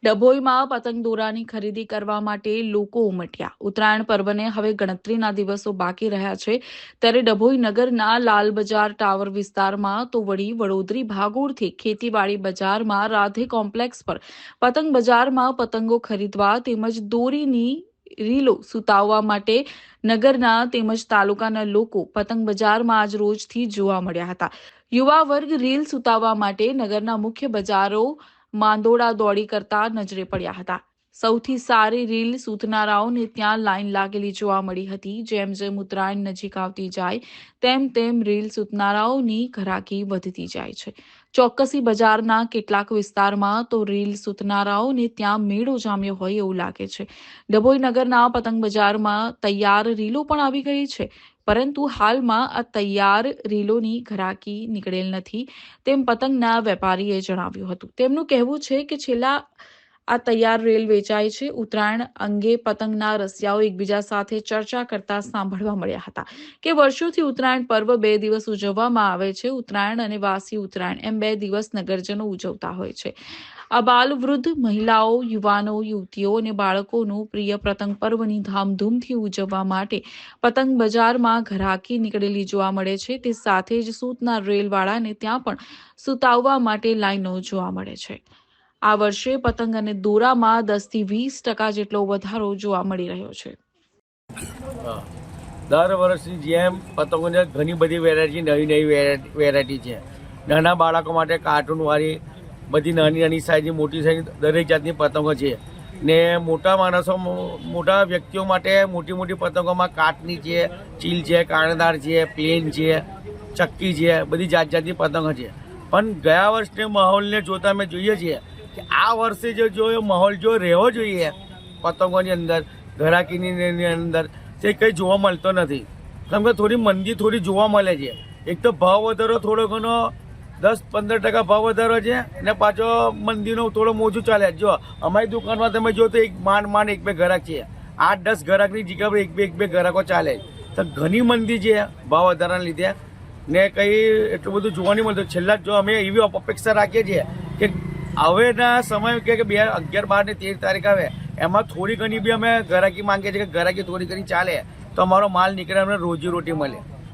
ડભોઈમાં પતંગ દોરાની ખરીદી કરવા માટે લોકો ઉમટ્યા। ઉત્તરાયણ પર્વને હવે ગણતરીના દિવસો બાકી રહ્યા છે ત્યારે ડભોઈ નગરના લાલ બજાર ટાવર વિસ્તારમાં તો વળી વડોદરી ભાગોળથી ખેતીવાડી બજારમાં રાધે કોમ્પ્લેક્સ પર પતંગ બજારમાં પતંગો ખરીદવા તેમજ દોરીની રીલો સુતાવવા માટે નગરના તેમજ તાલુકાના લોકો પતંગ બજારમાં આજ રોજથી જોવા મળ્યા હતા। યુવા વર્ગ રીલ સુતાવવા માટે નગરના મુખ્ય બજારો માંદોડા દોડી કરતા નજરે પડ્યા હતા। સૌથી સારી રીલ સૂતનારાઓને ત્યાં લાઈન લાગેલી જોવા મળી હતી। જેમ જેમ ઉત્તરાયણ નજીક આવતી જાય તેમ તેમ રીલ સૂતનારાઓની ઘરાકી વધતી જાય છે। ચોક્કસી બજારના કેટલાક વિસ્તારમાં તો રીલ સૂતનારાઓને ત્યાં મેળો જામ્યો હોય એવું લાગે છે। ડભોઈ નગરના પતંગ બજારમાં તૈયાર રીલો પણ આવી ગઈ છે, પરંતુ હાલમાં આ તૈયાર રીલોની ઘરાકી નીકળેલ નથી તેમ પતંગના વેપારીએ જણાવ્યું હતું। તેમનું કહેવું છે કે છેલ્લા આ તૈયાર રેલ વેચાય છે। ઉત્તરાયણ અંગે પતંગના રસિયાઓ એકબીજા સાથે ચર્ચા કરતા સાંભળવા મળ્યા હતા કે વર્ષોથી ઉત્તરાયણ પર્વ 2 દિવસ ઉજવવામાં આવે છે। ઉત્તરાયણ અને વાસી ઉત્તરાયણ એમ 2 દિવસ નગરજનો ઉજવતા હોય છે। આ બાલ વૃદ્ધ મહિલાઓ, યુવાનો, યુવતીઓ અને બાળકોનું પ્રિય પતંગ પર્વની ધામધૂમથી ઉજવવા માટે પતંગ બજારમાં ઘરાકી નીકળેલી જોવા મળે છે। તે સાથે જ સૂતના રેલવાળાને ત્યાં પણ સુતાવવા માટે લાઈનો જોવા મળે છે। આ વર્ષે પતંગ અને દોરામાં 10 થી 20% જેટલો વધારો જોવા મળી રહ્યો છે। દર વર્ષની જેમ પતંગોની ઘણી બધી વેરાયટી, નવી વેરાયટી છે। નાના બાળકો માટે કાર્ટૂનવાળી બધી નાની નાની સાઈઝની, મોટી સાઈઝ દરેક જાતની પતંગો છે ને મોટા માણસો, મોટા વ્યક્તિઓ માટે મોટી મોટી પતંગોમાં કાટની છે, ચીલ છે, કાણેદાર છે, પ્લેન છે, ચક્કી છે, બધી જાત જાતની પતંગો છે। પણ ગયા વર્ષના માહોલને જોતા અમે જોઈએ છીએ કે આ વર્ષે જો માહોલ જો રહેવો જોઈએ પતંગોની અંદર, ઘરાકીની અંદર, તે કંઈ જોવા મળતો નથી। કેમ કે થોડી મંદી થોડી જોવા મળે છે। એક તો ભાવ વધારો થોડો ઘણો 10-15% ભાવ વધારો છે ને પાછો મંદીનો થોડો મોજું ચાલે। જો અમારી દુકાનમાં તમે જો તો એક માંડ 1-2 ગ્રાહક છે, 8-10 ગ્રાહકની જગ્યા પર 1-2 ગ્રાહકો ચાલે। તો ઘણી મંદી છે ભાવ વધારાના લીધે ને કંઈ એટલું બધું જોવા નહીં મળતું। છેલ્લા જો અમે એવી અપેક્ષા રાખીએ છીએ કે હવેના સમય કે 11, 12 ને 13 તારીખ આવે એમાં થોડી ઘણી બી અમે ઘરાકી માંગીએ છીએ કે ઘરાકી થોડી ઘણી ચાલે તો અમારો માલ નીકળે, અમને રોજીરોટી મળે।